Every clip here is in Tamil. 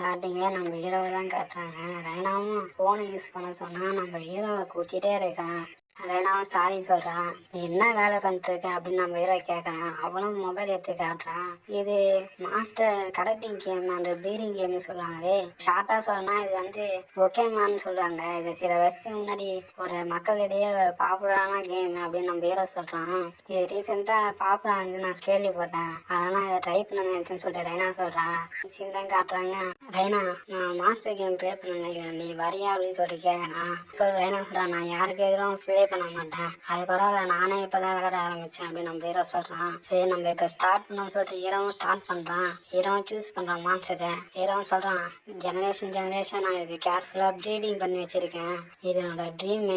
ஸ்டார்டிங்கே நம்ம ஹீரோவை தான் காட்டுறாங்க. ரைனாவும் ஃபோனை யூஸ் பண்ண சொன்னால் நம்ம ஹீரோவை குத்திட்டே இருக்கான். ரைனாவும் சாரி சொல்கிறான். நீ என்ன வேலை பண்ணிட்டுருக்க அப்படின்னு நம்ம ஹீரோ கேட்குறான். அவனும் மொபைல் எடுத்து காட்டுறான். இது master collecting game and breeding கேம்னு சொல்லுவாங்களே. ஷார்ட்டாக சொல்லணும்னா இது வந்து பொக்கேமான்னு சொல்லுவாங்க. இது சில வருஷத்துக்கு முன்னாடி ஒரு மக்களிடையே பாப்புலரான கேம் அப்படின்னு நம்ம ஹீரோ சொல்கிறான். இது ரீசெண்டாக பாப்புலர் வந்து நான் கேள்விப்பட்டேன். அதனால் இதை ட்ரை பண்ண நினைச்சேன்னு சொல்லிட்டு ரைனா சொல்கிறான். சீன் தான் காட்டுறாங்க. ரைனா, நான் மாஸ்டர் கேம் ப்ளே பண்ண நினைக்கிறேன், நீ வரியா அப்படின்னு சொல்லிட்டு கேட்குறான். ரைனா சொல்கிறான், நான் யாருக்கு எதிரும் ப்ளே பண்ண மாட்டேன், அது பரவாயில்ல, நானே இப்போதான் விளையாட ஆரம்பித்தேன் அப்படின்னு நம்ம ஹீரோ சொல்கிறான். சரி நம்ம இப்போ ஸ்டார்ட் பண்ணோம்னு சொல்லிட்டு ஹீரோவும் ஸ்டார்ட் பண்ணுறான். ஹீரோவும் சூஸ் பண்ணுறான் மாஸ்டரை. ஹீரோவும் சொல்கிறான், ஜெனரேஷன் நான் இது கேர்ஃபுல்லாக ப்ரீடிங் பண்ணி வச்சுருக்கேன். இது என்னோட ட்ரீம்.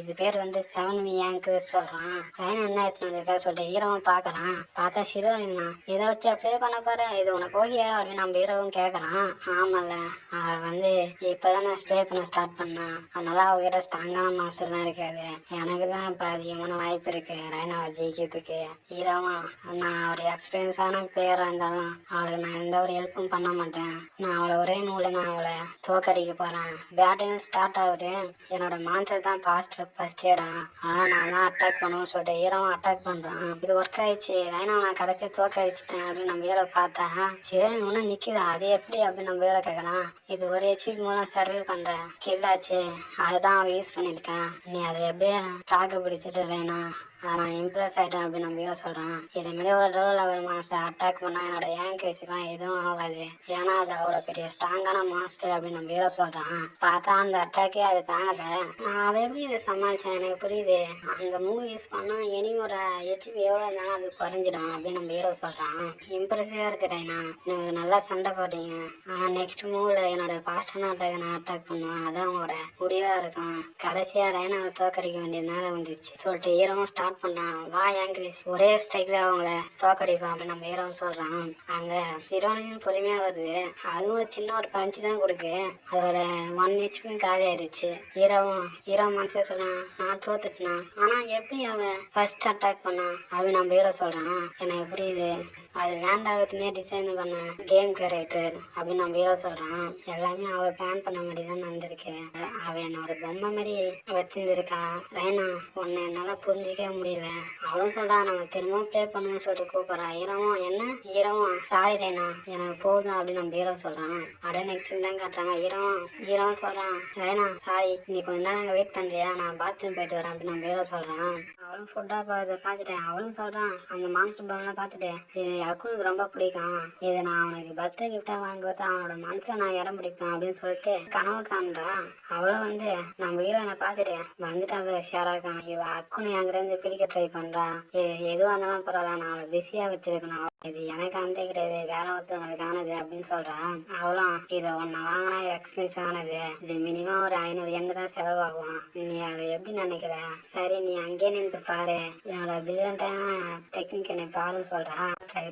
இது பேர் வந்து 7 ஏங்கு சொல்கிறான். ரைனா என்ன எடுத்துன்னு வந்திருக்கா சொல்லிட்டு ஹீரோவும் பார்க்குறான். பார்த்தா ஹீரோயின்னா இதை வச்சு ப்ளே பண்ண பாரு, இது உனக்கு ஓகே அப்படின்னு நம்ம ஹீரோவும் கேட்குறான். ஆமாம்ல, வந்து இப்போ தான் நான் ப்ளே பண்ண ஸ்டார்ட் பண்ணேன், அதனால அவகிட்ட ஸ்ட்ராங்கான மாஸ்டர் தான் இருக்காது. எனக்கு தான் இப்போ அதிகமான வாய்ப்பு இருக்குது ரைனாவை ஜெயிக்கிறதுக்கு. ஹீரோவா, நான் ஒரு எக்ஸ்பீரியன்ஸான பிளேயராக இருந்தாலும் அவளுக்கு நான் எந்த ஒரு ஹெல்ப்பும் பண்ண மாட்டேன். நான் அவளை ஒரே மூவில் நான் அவளை தோக்கடிக்க போகிறேன். பேட்டிங் ஸ்டார்ட் ஆகுது. என்னோட மாஸ்டர் தான் ஃபர்ஸ்ட் இடம். ஆனால் நான் தான் அட்டாக் பண்ணுவேன்னு சொல்லிட்டு ஹீரோவும் அட்டாக் பண்ணுறான். இது ஒர்க் ஆயிடுச்சு. ரைனாவை நான் கடைசியாக தோக்கடிச்சிட்டேன் அப்படின்னு நம்ம ஹீரோ பார்த்தா சரி ஒன்றும் நிற்குதா, அது எப்படி அப்படின்னு நம்ம ஹீரோ கேட்குறான். இது ஒரு ஹெச்பி மூலம் சர்வே பண்ணுறேன் கில்லாச்சு, அதுதான் அவன் யூஸ் பண்ணியிருக்கான். நீ அதை எப்படியே தாக்கு பிடிச்சிட்டு ரைனா, நான் இம்ப்ரெஸ் ஆகிட்டேன் அப்படின்னு நம்ம ஹீரோ சொல்கிறான். இதுமாரி ஒரு லோ லெவல் மாஸ்டர் அட்டாக் பண்ணால் என்னோட ஏங்கேஜுக்கெலாம் எதுவும் ஆகாது, ஏன்னா அது அவ்வளோ பெரிய ஸ்ட்ராங்கான மாஸ்டர் அப்படின்னு நம்ம ஹீரோ சொல்கிறான். பார்த்தா அந்த அட்டாக்கே அது தாங்கலை. அவன் எப்படி இதை சமாளித்தான் எனக்கு புரியுது. அந்த மூவ் யூஸ் பண்ணால் எனியோட ஹெச்பி எவ்வளோ இருந்தாலும் அது குறைஞ்சிடும் அப்படின்னு நம்ம ஹீரோ சொல்கிறான். இம்ப்ரெசிவாக இருக்கிறேன்னா நீங்கள் நல்லா சண்டை போட்டீங்க. நெக்ஸ்ட் மூவில் என்னோட ஃபாஸ்டான அட்டாக் நான் அட்டாக் பண்ணுவேன், அதான் அவங்களோட முடிவாக இருக்கும். கடைசியாக ரைனாவை தோக்கடிக்க வேண்டிய நேரம் வந்துச்சு சொல்லிட்டு ஹீரோவும் ஸ்டார்ட் பண்றான். வா ஏங்கிரிஸ், ஒரே ஸ்ட்ரைக்ல அவங்கள தோக்கடிப்பான் அப்படின்னு நம்ம ஹீரோவும் சொல்றான். அங்க ஹீரோனையும் பொறுமையா வருது. அதுவும் சின்ன ஒரு பஞ்சு தான் கொடுக்கு. அதோட 1 HP காலி ஆயிடுச்சு. ஹீரோ மனசே சொல்றான், நான் தோத்துட்டேன். ஆனா எப்படி அவன் ஃபர்ஸ்ட் அட்டாக் பண்ணான் அப்படின்னு நம்ம ஹீரோ சொல்றான். எனக்கு புரியுது, அது லேண்ட் ஆகுதுன்னே டிசைன் பண்ண கேம் கேரக்டர் அப்படின்னு நம்ம ஹீரோ சொல்றான். எல்லாமே அவள் பிளான் பண்ண மாதிரி தான் நடந்திருக்கு. அவன் என்ன ஒரு பொம்மை மாதிரி வச்சிருந்துருக்கான். ரைனா, உன்னை என்னால் புரிஞ்சிக்கவே முடியல. அவளும் சொல்றான், நம்ம திரும்பவும் ப்ளே பண்ணுன்னு சொல்லிட்டு கூப்பிட்றான். ஹீரோவும் சாரி ரைனா, எனக்கு போதும் அப்படின்னு நம்ம ஹீரோ சொல்றான். அப்படியே நெக்ஸ்ட் தான் காட்டுறாங்க. ஹீரோவும் சொல்றான், ரைனா சாரி, நீ கொஞ்ச நேரம் அங்கே வெயிட் பண்ணுறியா, நான் பாத்ரூம் போயிட்டு வரேன் அப்படின்னு நம்ம ஹீரோ சொல்றான். அவளும் ஃபுட்டாக பார்த்துட்டேன். அவளும் சொல்றான், அந்த மான்ஸ்டர் பாம்லாம் பார்த்துட்டு இது அக்குனுக்கு ரொம்ப பிடிக்கும், இதை நான் அவனுக்கு பர்த்டே கிஃப்டா வாங்கி கொடுத்தா அவனோட மனசை நான் இடம் பிடிப்பேன் அப்படின்னு சொல்லிட்டு கனவு காண்றான். அவளும் வந்து நம்ம ஹீரோனை பார்த்துட்டு வந்துட்டு அவ ஷேராக்கான். இவ அக்குனை அங்கிருந்து பிரிக்க ட்ரை பண்றான். எதுவாக இருந்தாலும் பரவாயில்ல, நான் அவளை பிஸியா வச்சிருக்கணும், இது எனக்கு அந்த கிடையாது, வேற ஒருத்தவங்களுக்கு ஆனது அப்படின்னு சொல்றான். அவளும் இதை ஒன்னு வாங்கினா எக்ஸ்பென்ஸ் ஆனது, இது மினிமம் ஒரு 500 எண்ணெய் தான் செலவாகும், நீ அதை எப்படி நினைக்கிற, சரி நீ அங்கே நின்று பாரு, என்னோட பிரில்லியண்டான டெக்னிக் என்னை பாருன்னு சொல்றான். ட்ரை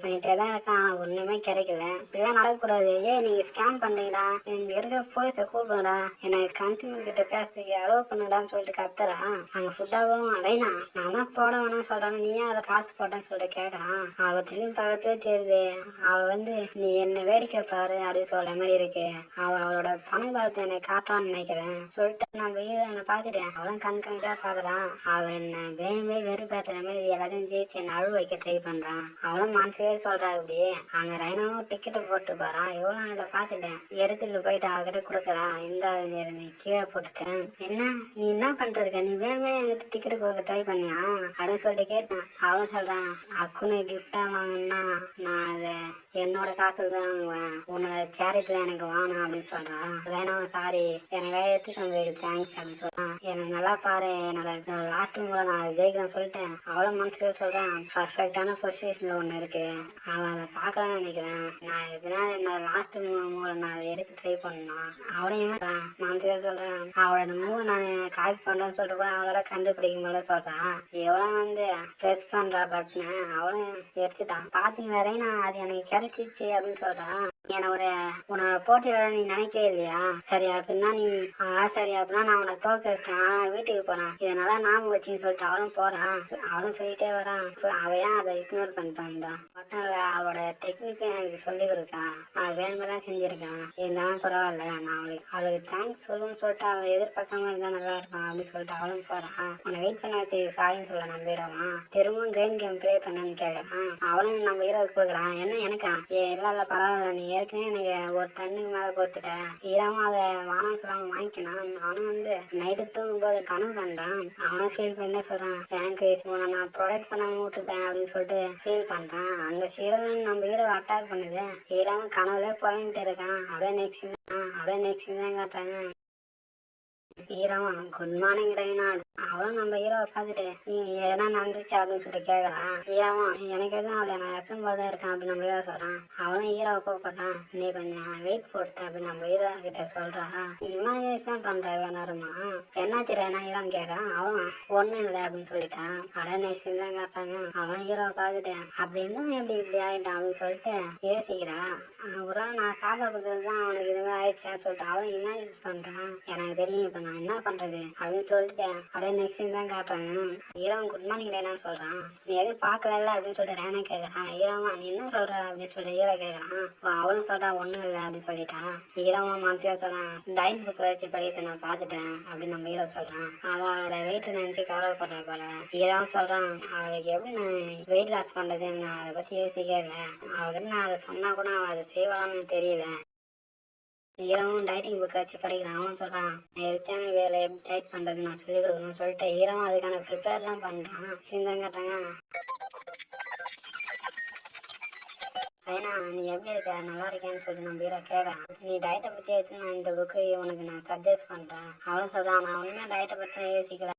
பண்ணிட்டே தான் இருக்கான். ஒண்ணுமே கிடைக்கல. இப்படிலாம் நடக்கக்கூடாது. நீங்க ஸ்கேம் பண்றீங்களா, இங்க இருக்கிற போலீஸை கூப்பிடுங்கடா, எனக்கு கன்சியூமர் கிட்ட பேசுறதுக்கு அலோவ் பண்ணுடான்னு சொல்லிட்டு கத்துறான். அங்க ஃபுட்டாவும் ரைனா, நான் தான் போட வேணாம்னு சொல்றேன், நீ ஏன் அதை காசு போட்டேன்னு சொல்லிட்டு கேட்கறான். அவ திரும்பி பக்கத்தே தெரியுது. அவ வந்து நீ என்ன வேடிக்கை பாரு அப்படின்னு சொல்ற மாதிரி இருக்கு. அவளோட பணபலத்தை என்னை காட்டான்னு நினைக்கிறேன் சொல்லிட்டு நான் என்னை பார்த்துட்டேன். அவளும் கண்கணிட்டா பாக்குறான். அவ என்ன வேணுமே வெறுப்பேத்துற மாதிரி எல்லாத்தையும் ஜெயிச்சு என்ன அழுவ வைக்க ட்ரை பண்றான். அவளும் மனசே சொல்றா. இப்படி அங்க ரைனாவும் டிக்கெட்டை போட்டு போறான். இவளும் இதை பார்த்துட்டேன் எடுத்துட்டு போயிட்டு அவகிட்ட கொடுக்குறான். இந்த நீ கீழே போட்டுட்டேன், என்ன நீ என்ன பண்ணிட்டு இருக்க, நீ வேணுமே என்கிட்ட டிக்கெட்டு கொடுக்க ட்ரை பண்ணியா அப்படின்னு சொல்லிட்டு கேட்டான். அவளும் சொல்றான், அக்குனை கிஃப்டா வாங்கினா நான் அதை என்னோட காசு தான் வாங்குவேன், உன்னோட சேரிட்டில எனக்கு வாங்கணும் அப்படின்னு சொல்றான். ரைனாவும் சாரி, எனக்கு எடுத்துட்டு வந்ததுக்கு தேங்க்ஸ் அப்படின்னு சொல்றான். எனக்கு நல்லா பாரு, என்னோட லாஸ்ட் மூல நான் ஜெயிக்கிறேன்னு சொல்லிட்டு அவளும் மனசுல சொல்றான். பர்ஃபெக்டான பொசிஷன்ல ஒண்ணு இருக்கு, அவன் அதை பார்க்கலாம்னு நினைக்கிறேன், நான் எப்படின்னா என்னோட லாஸ்ட் மூல நான் அதை எடுக்க ட்ரை பண்ணணும். அவளையும் மனசுல சொல்றேன். அவளோட மூவ் நான் காப்பி பண்றேன்னு சொல்லிட்டு கூட அவளால கண்டுபிடிக்கும் போல சொல்றான். எவ்வளவு வந்து ப்ரெஸ் பண்றா பட்னு அவளும் எடுத்துட்டான். பாத்தீங்களா ரைனா, அது எனக்கு கிடைச்சிச்சு அப்படின்னு சொல்றான். என்ன உன்னை போட்டியில நீ நினைக்கவே இல்லையா? சரி அப்படின்னா நீ சரி அப்படின்னா நான் உன்னை தோக்க வச்சிட்டேன், நான் வீட்டுக்கு போறேன், இதனால நாம வச்சுன்னு சொல்லிட்டு அவளும் போறான். அவளும் சொல்லிட்டே வரான். அவ ஏன் அதை இக்னோர் பண்ணிட்டு வந்தா? மட்டும் இல்ல, அவளோட டெக்னிக்கும் எனக்கு சொல்லி கொடுத்தான். அவன் வேணுமே தான் செஞ்சிருக்கான். இருந்தாலும் பரவாயில்ல, நான் அவளுக்கு தேங்க்ஸ் சொல்லுன்னு சொல்லிட்டு அவன் எதிர்பார்க்காம இருந்தா நல்லா இருக்கும் அப்படின்னு சொல்லிட்டு அவளும் போறான். உன்னை வெயிட் பண்ண வச்சு சாரின்னு சொல்ல நம்பிடுவான். திரும்பவும் கிரைன் கேம் ப்ளே பண்ணன்னு கேட்கறான். அவளும் நம்ம ஹீரோவுக்கு கொடுக்குறான். என்ன எனக்கா? இல்ல பரவாயில்ல, நீ ஏற்கனவே எனக்கு ஒரு டன்னுக்கு மேல கொடுத்துட்டேன். ஹீரோவும் அதை வானம் சொல்லாம வாங்கிக்கினான். அவனும் நைட்டு தூங்கும்போது கனவு கண்டான். அவனும் ஃபீல் பண்ணி சொல்றான், எனக்கு உன்னை நான் ப்ரொடெக்ட் பண்ணாம விட்டுட்டேன் அப்படின்னு சொல்லிட்டு ஃபீல் பண்றான். அந்த ஹீரோயின் நம்ம ஹீரோ அட்டாக் பண்ணுது. ஹீரோவும் கனவுல புலம்பிட்டு இருக்கான். அப்படியே நெக்ஸ்ட் தான் காட்டுறாங்க. ஹீரோவா குட் மார்னிங் ரெய்னா. அவளும் நம்ம ஹீரோவை பார்த்துட்டு நீ எதனா நடந்துச்சு அப்படின்னு சொல்லிட்டு கேட்கறான். ஹீரோவா எனக்கு எதுவும் அவளை நான் எப்பவும் போல தான் இருக்கேன் அப்படின்னு நம்ம ஹீரோ சொல்றான். அவளும் ஹீரோவை கூப்பிடுறான். நீ கொஞ்சம் வெயிட் போட்டு அப்படின்னு நம்ம ஹீரோ கிட்ட சொல்றா. இமேஜினேஷன் பண்ற வேணாருமா? என்னாச்சு ரெய்னா ஹீரோன்னு கேட்கறான். அவன் ஒண்ணும் இல்லை அப்படின்னு சொல்லிட்டான். அட நெக்ஸ்ட் தான் கேட்பாங்க. அவன் ஹீரோவை பார்த்துட்டு அப்படி இருந்தும் இப்படி ஆயிட்டான் அப்படின்னு சொல்லிட்டு யோசிக்கிறான். ஒரு நான் சாப்பிட கொடுத்ததுதான் அவனுக்கு இதுவே ஆயிடுச்சான்னு சொல்லிட்டு அவளும் இமேஜின் பண்றான். எனக்கு தெரியும் இப்ப நான் என்ன பண்றது அப்படின்னு சொல்லிட்டு அப்படியே நெக்ஸ்ட் தான் காட்டுறாங்க. ஹீரோவன் குட் மார்னிங் ரேனான்னு சொல்றான். நீ எதுவும் பாக்கல அப்படின்னு சொல்லிட்டு ரேனா கேட்கறான். ஹீரோவா நீ என்ன சொல்ற அப்படின்னு சொல்லிட்டு ஹீரோ கேட்கறான். அவளும் சொல்றா ஒண்ணும் இல்லை அப்படின்னு சொல்லிட்டான். ஹீரோவா மனசியா சொல்றான், டைட் புக் வச்சு படித்து நான் பாத்துட்டேன் அப்படின்னு நம்ம ஹீரோ சொல்றான். அவளோட வெயிட் நினைச்சு கவலைப்படுற போல. ஹீரோவும் சொல்றான், அவளுக்கு எப்படி நான் வெயிட் லாஸ் பண்றதுன்னு நான் அதை பத்தி யோசிக்கவே இல்லை. அவகிட்ட நான் அதை சொன்னா கூட அவள் அதை செய்வாளான்னு தெரியல. ஹீரோவும் டைட்டிங் புக் வச்சு படிக்கிறான். அவன் சொல்றான், ஹெல்த்தான வேலை எப்படி டைட் பண்றது நான் சொல்லிக் கொடுக்கணும்னு சொல்லிட்டு ஹீரோவும் அதுக்கான ப்ரிப்பேர் தான் பண்றான். சிந்தம் கேட்டாங்க. ஏன்னா நீ எப்படி இருக்க, நல்லா இருக்கேன்னு சொல்லிட்டு நம்ம ஹீரோ கேட்கறான். நீ டயட்டை பத்தி வச்சு நான் இந்த புக்கு உனக்கு நான் சஜஸ்ட் பண்றேன். அவன் சொல்றான், நான் உண்மையா டயட்டை பத்தி யோசிக்கல,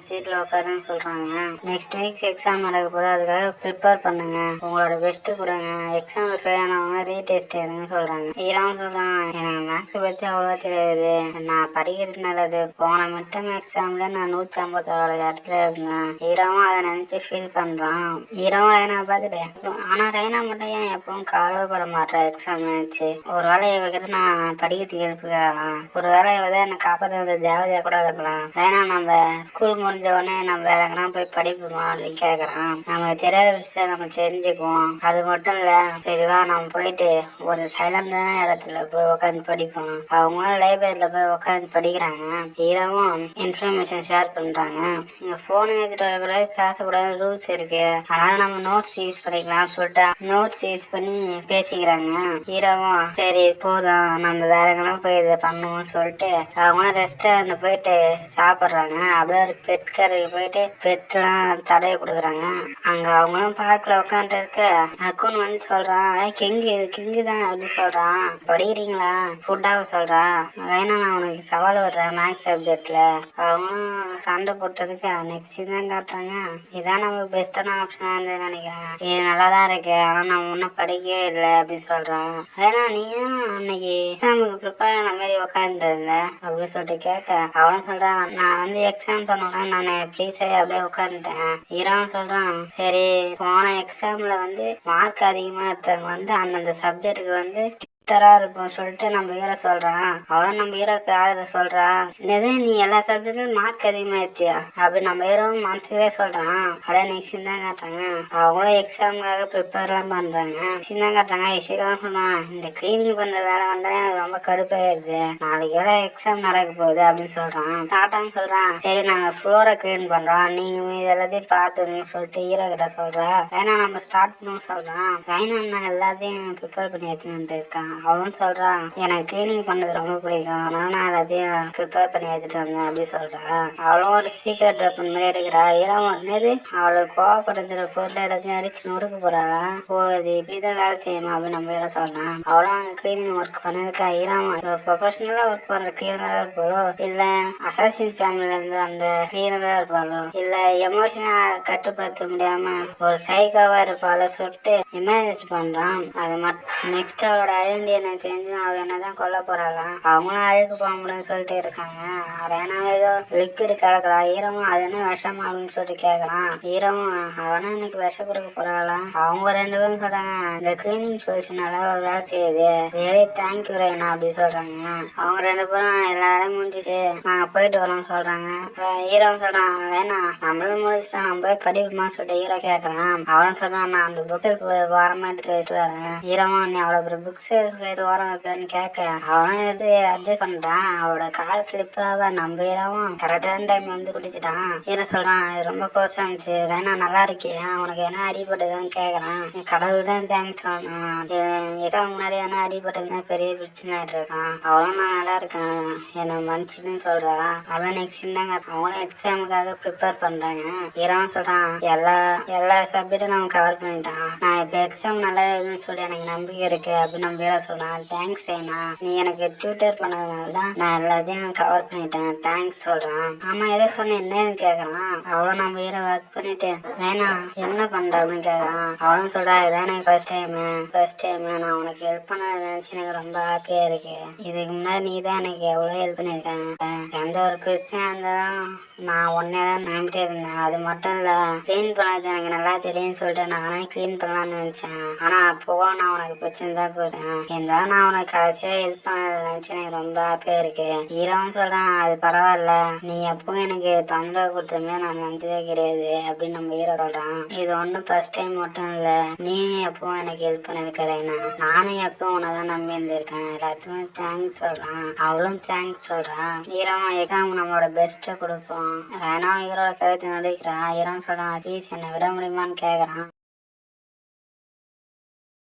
சீட்ல உட்காருன்னு சொல்றாங்க. நெக்ஸ்ட் வீக் எக்ஸாம் நடக்க போது, அதுக்காக ப்ரிப்பேர் பண்ணுங்க, உங்களோட பெஸ்ட் கொடுங்க, எக்ஸாம்ல ஃபெயில் ஆனவங்க ரீடெஸ்ட் எடுங்கன்னு சொல்றாங்க. ஹீரோவும் சொல்றான், எனக்கு மேக்ஸ் பத்தி அவ்வளவா தெரியாது, நான் படிக்கிறது நல்லது, போன மிட்டம் எக்ஸாம்ல நான் 156 இடத்துல இருந்தேன். ஹீரோவும் அதை நினைச்சு ஃபீல் பண்றான். ஹீரோவும் ரைனா பார்த்துட்டு, ஆனா ரைனா மட்டும் ஏன் எப்போ கவலைப்பட மாட்டேன் எக்ஸாம் நினைச்சு? ஒரு வேலை இவகிட்ட நான் படிக்கிறதுக்கு எழுப்புக்கலாம், ஒரு வேலை இவதான் என்னை காப்பாற்ற வந்த ஜாவதியா கூட இருக்கலாம். ஏன்னா நம்ம ஸ்கூல் முடிஞ்ச உடனே நம்ம வேற எங்கன்னா போய் படிப்போமா அப்படின்னு கேட்கறான். நம்ம தெரியாத விஷயத்த நம்ம தெரிஞ்சுக்குவோம். அது மட்டும் இல்ல, சரிவா நம்ம போயிட்டு ஒரு சைலண்டான இடத்துல போய் உட்காந்து படிப்போம். அவங்களும் லைப்ரரியில போய் உட்காந்து படிக்கிறாங்க. ஹீரோவும் இன்ஃபர்மேஷன் ஷேர் பண்றாங்க. இங்க போன் எடுத்துட்டு வரக்கூடாது, பேசக்கூடாது ரூல்ஸ் இருக்கு, அதனால நம்ம நோட்ஸ் யூஸ் பண்ணிக்கலாம்னு சொல்லிட்டு நோட்ஸ் யூஸ் பண்ணி பேசிக்கிறாங்க. ஹீரோவும் சரி போதும், நம்ம வேற எங்கெல்லாம் போய் இதை பண்ணுவோம்னு சொல்லிட்டு அவங்களும் ரெஸ்டாரண்ட் போயிட்டு சாப்பிட்றாங்க. அப்படியே ஒரு பெட் கடைக்கு போயிட்டு பெட்லாம் தடவை கொடுக்குறாங்க. அங்க அவங்களும் பார்க்ல உட்காந்துட்டு இருக்க அக்குன்னு சொல்றான், கிங்கு தான் அப்படின்னு சொல்றான். படிக்கிறீங்களா ஃபுட்டாக சொல்றான். வேணா நான் உனக்கு சவால் விடுறேன் மேக்ஸ் சப்ஜெக்ட்ல. அவங்களும் சண்டை போட்டதுக்கு நெக்ஸ்ட் தான் காட்டுறாங்க. இதான் நமக்கு பெஸ்டான ஆப்ஷனா இருந்து நினைக்கிறேன். இது நல்லா தான் இருக்கு, ஆனா நான் ஒன்னும் படிக்கவே இல்லை அப்படின்னு சொல்றான். ஏன்னா நீயும் அன்னைக்கு எக்ஸாமுக்கு ப்ரிப்பேர் ஆன மாதிரி உட்காந்துருந்த அப்படின்னு சொல்லிட்டு கேட்க அவனும் சொல்றான், நான் எக்ஸாம் சொன்னோன்னா நான் ப்ளீஸ் அப்படியே உட்காந்துட்டேன். ஹீரோவும் சொல்றான், சரி போன எக்ஸாம்ல மார்க் அதிகமா எடுத்தவங்க அந்தந்த சப்ஜெக்டுக்கு இருக்கும் சொல்லிட்டு நம்ம ஹீரோ சொல்றான். அவளும் நம்ம ஹீரோக்கு ஆதரவு சொல்றான். என்னது நீ எல்லா சப்ஜெக்ட்லயும் மார்க் அதிகமா எடுத்தியா அப்படி நம்ம ஹீரோவும் மனசுக்கே சொல்றான். அப்படியே நெக்ஸ்ட் தான் காட்டுறாங்க. அவங்களும் எக்ஸாமுக்காக ப்ரிப்பேர் எல்லாம் பண்றாங்க. தான் காட்டுறாங்க. இஷிகாவும் சொன்னான், இந்த கிளீனிங் பண்ற வேலை வந்தாலே எனக்கு ரொம்ப கடுப்பாயிருது, நாளைக்கு வேலை எக்ஸாம் நடக்க போகுது அப்படின்னு சொல்றான். டாட்டான்னு சொல்றான், சரி நாங்க ஃப்ளோரை கிளீன் பண்றோம், நீங்க இது எல்லாத்தையும் பாத்துன்னு சொல்லிட்டு ஹீரோ கிட்ட சொல்றா. ஏன்னா நம்ம ஸ்டார்ட் பண்ணணும் சொல்றான். ரைனா எல்லாத்தையும் ப்ரிப்பேர் பண்ணி எடுத்துட்டு இருக்கான். அவன் சொல்றான், எனக்கு கிளீனிங் பண்ணது ரொம்ப பிடிக்கும், அதனால நான் எல்லாத்தையும் ப்ரிப்பேர் பண்ணி எடுத்துட்டு வந்தேன் அப்படின்னு சொல்றான். அவளும் ஒரு சீக்கிரட் வெப்பன் மாதிரி எடுக்கிறா. ஹீரோவும் என்னது அவளுக்கு கோவப்படுத்துற பொருள் எல்லாத்தையும் அடிச்சு நொறுக்க போறாளா? ஓ இது இப்படிதான் வேலை செய்யணும் அப்படின்னு நம்ம ஹீரோ சொல்றான். அவளும் அங்க கிளீனிங் ஒர்க் பண்ணிருக்கா. ஹீரோவும் ப்ரொஃபஷனலா ஒர்க் பண்ற கிளீனரா இருப்பாளோ, இல்ல அசாசின் ஃபேமிலில இருந்து அந்த கிளீனரா இருப்பாளோ, இல்ல எமோஷனா கட்டுப்படுத்த முடியாம ஒரு சைக்காவா இருப்பாளோ சொல்லிட்டு இமேஜ் பண்றான். அது மட்டும் நெக்ஸ்ட் அவளோட ஐடென்டி தாண்டி என்ன செஞ்சு அவ என்னதான் கொல்ல போறாளாம். அவங்களும் அழுக்கு போக முடியும்னு சொல்லிட்டு இருக்காங்க. ரேனா ஏதோ லிக்விடு கலக்குறா. ஈரமும் அது என்ன விஷமா அப்படின்னு சொல்லிட்டு கேக்குறான். ஈரமும் அவனும் இன்னைக்கு விஷம் கொடுக்க போறாளாம். அவங்க 2 பேரும் சொல்றாங்க, இந்த கிளீனிங் சொல்யூஷன் நல்லா வேலை செய்யுது, ரியலி தேங்க்யூ ரேனா அப்படி சொல்றாங்க. அவங்க 2 பேரும் எல்லா வேலையும் முடிஞ்சிச்சு, நாங்க போயிட்டு வரோம்னு சொல்றாங்க. ஈரம் சொல்றான், வேணாம் நம்மளும் முடிச்சுட்டா நம்ம போய் படிப்புமா சொல்லிட்டு ஈரோ கேட்கறான். அவனும் சொல்றான், நான் அந்த புக்கு வாரமா எடுத்து வச்சுட்டு வரேன். ஈரமா நீ அவ்வளவு புக்ஸ் எடுத்து வாரம் வைப்பேன்னு கேட்க அவனும் எடுத்து அட்ஜஸ்ட் பண்றான். அவளோட கால் ஸ்லிப்பாக நம்ம ஈரமும் கரெக்டான டைம் வந்து குடிச்சிட்டான். ஈரம் சொல்றான், ரொம்ப க்ளோஸா இருந்துச்சு வேணா, நல்லா இருக்கியா, உனக்கு என்ன அடிபட்டதுன்னு கேட்கறான். கடவுள் தான் தேங்க்ஸ் சொல்லணும், ஏதோ முன்னாடி என்ன அடிபட்டதுன்னா பெரிய பிரச்சனை ஆயிட்டு இருக்கான். அவளும் நான் நல்லா இருக்கேன் என்ன மன்னிச்சுன்னு சொல்றா. அவன் நெக்ஸ்ட் இருந்தாங்க, அவங்களும் எக்ஸாமுக்காக ப்ரிப்பேர் பண்றாங்க. ஈரம் சொல்றான், எல்லா சப்ஜெக்டும் நம்ம கவர் பண்ணிட்டான், நான் இப்போ எக்ஸாம் நல்லா எழுதுன்னு சொல்லி எனக்கு நம்பிக்கை இருக்கு அப்படின்னு நம்ம வீர சொல்றான். தேங்க்ஸ் ரேனா, நீ எனக்கு ட்யூட்டர் பண்ணதுனால தான் நான் எல்லாத்தையும் கவர் பண்ணிட்டேன், தேங்க்ஸ் சொல்றான். ஆமா எதை சொன்ன என்னன்னு கேக்குறான். அவளும் நம்ம வீர ஒர்க் பண்ணிட்டு வேணா என்ன பண்ற அப்படின்னு கேக்குறான். அவளும் சொல்றா, இதான் எனக்கு ஃபர்ஸ்ட் டைம் நான் உனக்கு ஹெல்ப் பண்ண நினைச்சு எனக்கு ரொம்ப ஹாப்பியா இருக்கு. இதுக்கு முன்னாடி நீ தான் எனக்கு எவ்வளவு ஹெல்ப் பண்ணிருக்கேன். எந்த ஒரு பிரச்சனை இருந்தாலும் நான் உன்னே தான் நம்பிட்டே இருந்தேன். அது மட்டும் இல்ல, கிளீன் பண்ணது எனக்கு நல்லா தெரியும்னு சொல்லிட்டு நானே கிளீன் பண்ணலாம்னு நினைச்சேன். ஆனா அப்போ நான் உனக்கு பிரச்சனை தான் கொடுத்தேன். இருந்தாலும் நான் உனக்கு கடைசியா ஹெல்ப் பண்ணதை நினைச்சு எனக்கு ரொம்ப ஹாப்பியா இருக்கு. ஈரவும் சொல்றான், அது பரவாயில்ல, நீ எப்பவும் எனக்கு தொந்தரவு கொடுத்தமே நான் நினைச்சதே கிடையாது அப்படின்னு நம்ம ஹீரோ சொல்றான். இது ஒன்றும் ஃபர்ஸ்ட் டைம் மட்டும் இல்ல, நீயும் எப்பவும் எனக்கு ஹெல்ப் பண்ணிருக்கிறேன்னா நானும் எப்பவும் உன்னதான் நம்பி இருந்திருக்கேன், எல்லாத்துக்குமே தேங்க்ஸ் சொல்றான். அவளும் தேங்க்ஸ் சொல்றான். ஈரம் எக்ஸாம் நம்மளோட பெஸ்ட்டை கொடுப்போம். வேணா ஹீரோட கழுத்து நடிக்கிறான். ஈரம் சொல்றான், ப்ளீஸ் என்னை விட முடியுமான்னு கேட்கறான்.